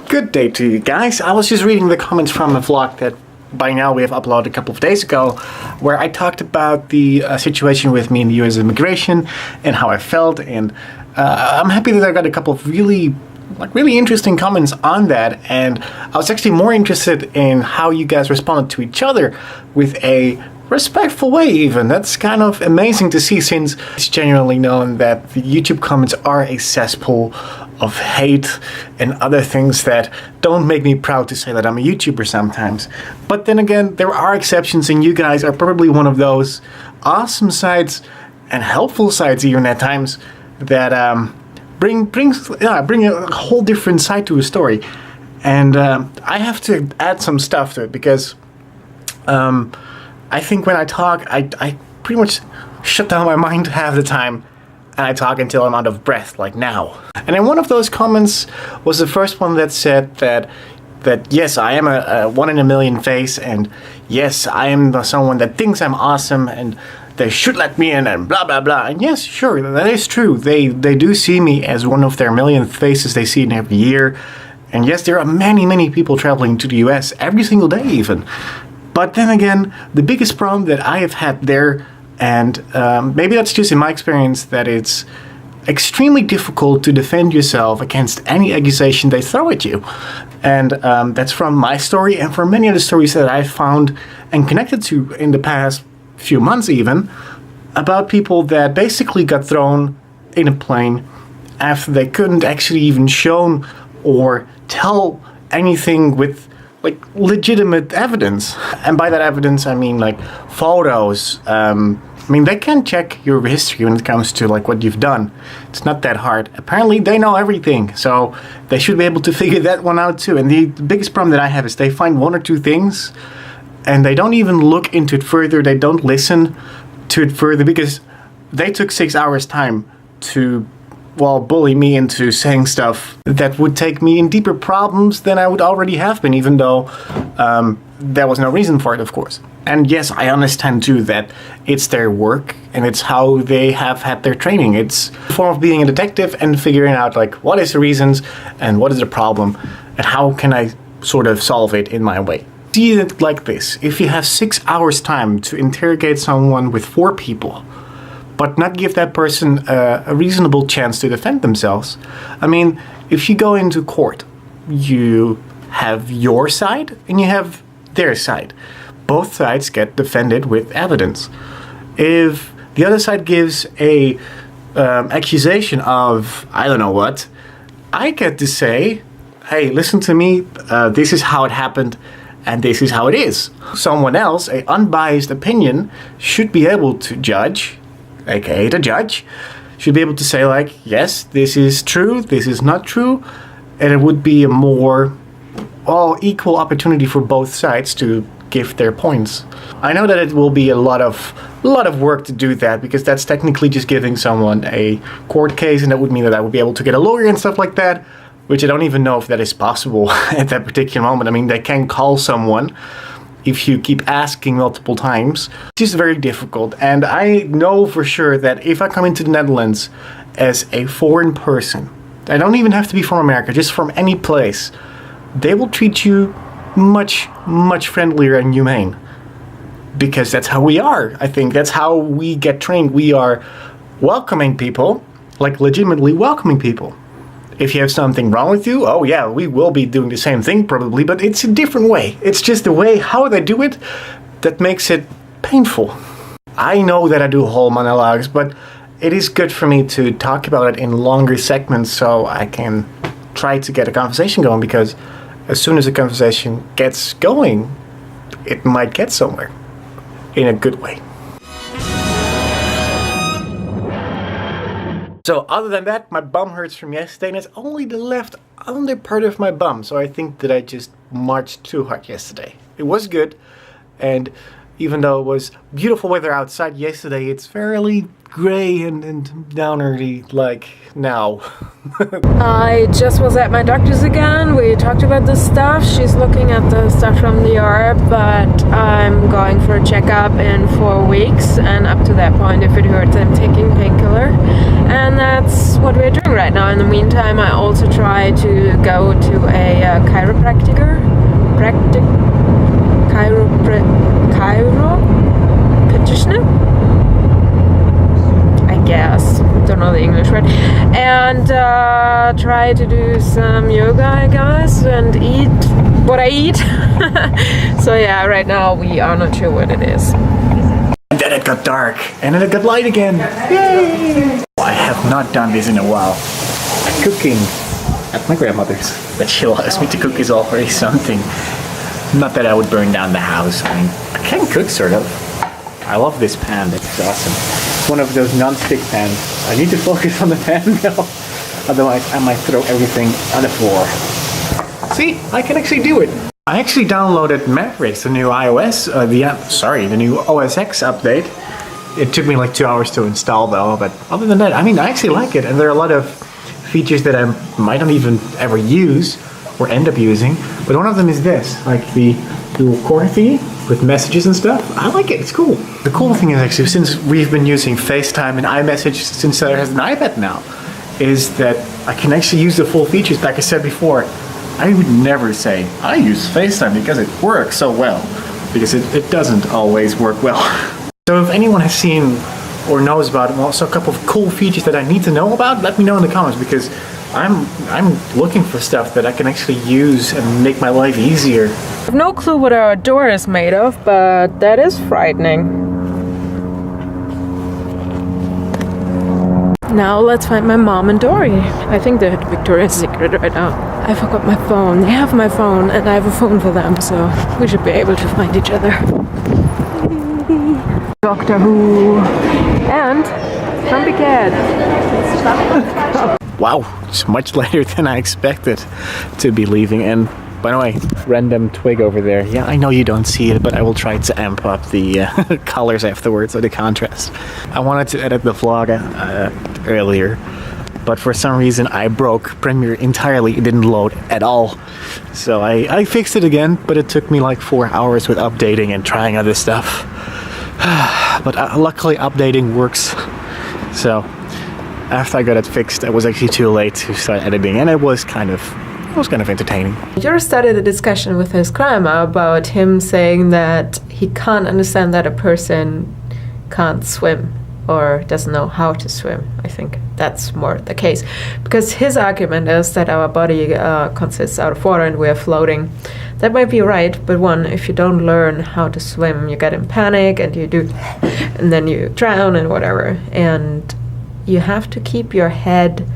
Good day to you guys. I was just reading the comments from a vlog that by now we have uploaded a couple of days ago, where I talked about the situation with me in the US immigration and how I felt, and I'm happy that I got a couple of really interesting comments on that, and I was actually more interested in how you guys responded to each other with a respectful way even. That's kind of amazing to see, since it's genuinely known that the YouTube comments are a cesspool of hate and other things that don't make me proud to say that I'm a YouTuber sometimes. But then again, there are exceptions, and you guys are probably one of those awesome sides and helpful sides even at times that bring a whole different side to a story. And I have to add some stuff to it because I think when I talk, I pretty much shut down my mind half the time, and I talk until I'm out of breath, like now. And then one of those comments was the first one that said that yes, I am a 1 in a million face, and yes, I am someone that thinks I'm awesome, and they should let me in, and blah blah blah. And yes, sure, that is true. They do see me as one of their millionth faces they see in every year. And yes, there are many people traveling to the US every single day even. But then again, the biggest problem that I have had there, and maybe that's just in my experience, that it's extremely difficult to defend yourself against any accusation they throw at you. And that's from my story and from many other stories that I've found and connected to in the past few months even, about people that basically got thrown in a plane after they couldn't actually even show or tell anything with like legitimate evidence. And by that evidence I mean like photos. I mean, they can check your history when it comes to like what you've done. It's not that hard. Apparently they know everything, so they should be able to figure that one out too. And the biggest problem that I have is they find one or two things and they don't even look into it further. They don't listen to it further because they took 6 hours time to bully me into saying stuff that would take me in deeper problems than I would already have been, even though there was no reason for it, of course. And yes, I understand too that it's their work and it's how they have had their training. It's a form of being a detective and figuring out like what is the reasons and what is the problem and how can I sort of solve it in my way. See it like this: if you have 6 hours time to interrogate someone with 4 people, but not give that person a reasonable chance to defend themselves. I mean, if you go into court, you have your side and you have their side. Both sides get defended with evidence. If the other side gives a accusation of, I don't know what, I get to say, hey, listen to me, this is how it happened, and this is how it is. Someone else, an unbiased opinion, should be able to judge, aka the judge, should be able to say like, yes, this is true, this is not true, and it would be a more equal opportunity for both sides to give their points. I know that it will be a lot of work to do that, because that's technically just giving someone a court case, and that would mean that I would be able to get a lawyer and stuff like that, which I don't even know if that is possible at that particular moment. I mean, they can call someone if you keep asking multiple times. It's just very difficult, and I know for sure that if I come into the Netherlands as a foreign person, I don't even have to be from America, just from any place, they will treat you much friendlier and humane, because that's how we are. I think that's how we get trained. We are welcoming people, like legitimately welcoming people. If you have something wrong with you, oh yeah, we will be doing the same thing probably, but it's a different way. It's just the way how they do it that makes it painful. I know that I do whole monologues, but it is good for me to talk about it in longer segments so I can try to get a conversation going, because as soon as a conversation gets going, it might get somewhere in a good way. So other than that, my bum hurts from yesterday, and it's only the left under part of my bum. So I think that I just marched too hard yesterday. It was good, and Even though it was beautiful weather outside yesterday, it's fairly gray and downery like now. I just was at my doctor's again. We talked about the stuff. She's looking at the stuff from the ER, but I'm going for a checkup in 4 weeks, and up to that point, if it hurts, I'm taking painkiller. And that's what we're doing right now. In the meantime, I also try to go to a chiropractor. Chiropractioner? I guess. Don't know the English word. And try to do some yoga, I guess, and eat what I eat. So yeah, right now we are not sure what it is. And then it got dark, and then it got light again. Yay! I have not done this in a while. Cooking at my grandmother's. That she allows me to cook is already something. Not that I would burn down the house. I mean, I can cook, sort of. I love this pan. It's awesome. It's one of those non-stick pans. I need to focus on the pan now. Otherwise, I might throw everything on the floor. See? I can actually do it. I actually downloaded Mavericks, the new iOS, the new OS X update. It took me like 2 hours to install though, but other than that, I mean, I actually like it. And there are a lot of features that I might not even ever use or end up using. But one of them is this, like the little corner thingy with messages and stuff. I like it, it's cool. The cool thing is actually, since we've been using FaceTime and iMessage since Sarah has an iPad now, is that I can actually use the full features. Like I said before, I would never say, I use FaceTime because it works so well. Because it doesn't always work well. So if anyone has seen or knows about also a couple of cool features that I need to know about, let me know in the comments, because I'm looking for stuff that I can actually use and make my life easier. I have no clue what our door is made of, but that is frightening. Now let's find my mom and Dory. I think they're at Victoria's Secret right now. I forgot my phone. They have my phone and I have a phone for them, so we should be able to find each other. Doctor Who and Grumpy Cat. Wow, it's much later than I expected to be leaving. And by the way, random twig over there. Yeah, I know you don't see it, but I will try to amp up the colors afterwards, or the contrast. I wanted to edit the vlog earlier, but for some reason I broke Premiere entirely. It didn't load at all. So I fixed it again, but it took me like 4 hours with updating and trying other stuff. But luckily updating works. So after I got it fixed, it was actually too late to start editing, and it was kind of entertaining. Jurre started a discussion with his grandma about him saying that he can't understand that a person can't swim or doesn't know how to swim. I think that's more the case, because his argument is that our body consists out of water and we're floating. That might be right, but one, if you don't learn how to swim, you get in panic and and then you drown and whatever. And you have to keep your head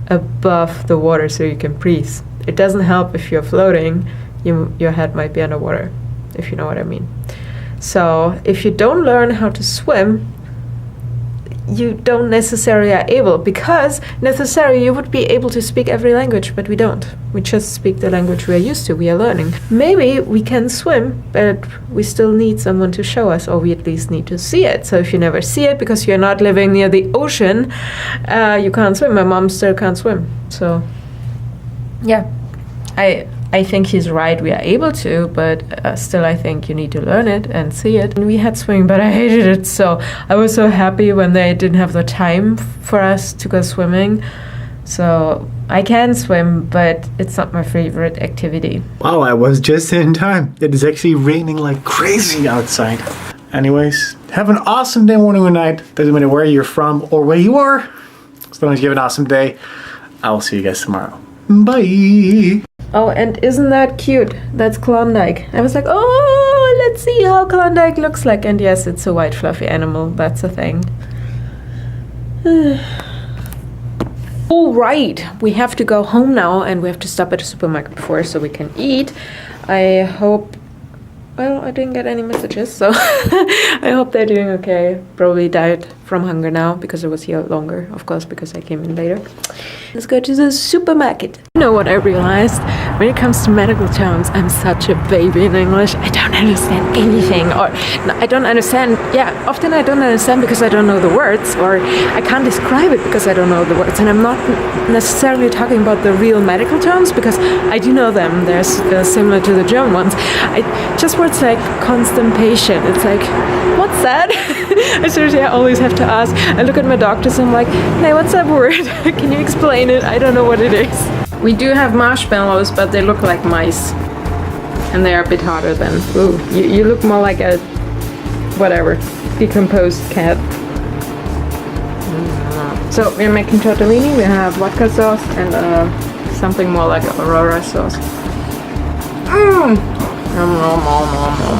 above the water so you can breathe. It doesn't help if you're floating, your head might be underwater, if you know what I mean. So if you don't learn how to swim, you don't necessarily are able, because necessarily you would be able to speak every language, but we don't. We just speak the language we are used to, we are learning. Maybe we can swim, but we still need someone to show us, or we at least need to see it. So if you never see it because you're not living near the ocean, you can't swim. My mom still can't swim. So yeah, I think he's right, we are able to, but still I think you need to learn it and see it. And we had swimming, but I hated it, so I was so happy when they didn't have the time for us to go swimming. So I can swim, but it's not my favorite activity. Wow, I was just in time. It is actually raining like crazy outside. Anyways, have an awesome day, morning, or night. Doesn't matter where you're from or where you are. As long as you have an awesome day, I will see you guys tomorrow. Bye! Oh, and isn't that cute? That's Klondike. I was like, oh, let's see how Klondike looks like. And yes, it's a white fluffy animal. That's a thing. All right, we have to go home now, and we have to stop at the supermarket before so we can eat. I hope... Well, I didn't get any messages, so I hope they're doing okay. Probably died from hunger now because I was here longer, of course, because I came in later. Let's go to the supermarket. You know what I realized? When it comes to medical terms, I'm such a baby in English. I don't understand anything, or no, I don't understand. Yeah, often I don't understand because I don't know the words, or I can't describe it because I don't know the words. And I'm not necessarily talking about the real medical terms because I do know them. They're similar to the German ones. Just words like constipation. It's like, what's that? I seriously always have to ask. I look at my doctors and I'm like, hey, what's that word? Can you explain it? I don't know what it is. We do have marshmallows, but they look like mice. And they are a bit harder than, ooh, you look more like a, whatever, decomposed cat. So we're making tortellini. We have vodka sauce and something more like Aurora sauce. Nom, nom, nom, nom, nom.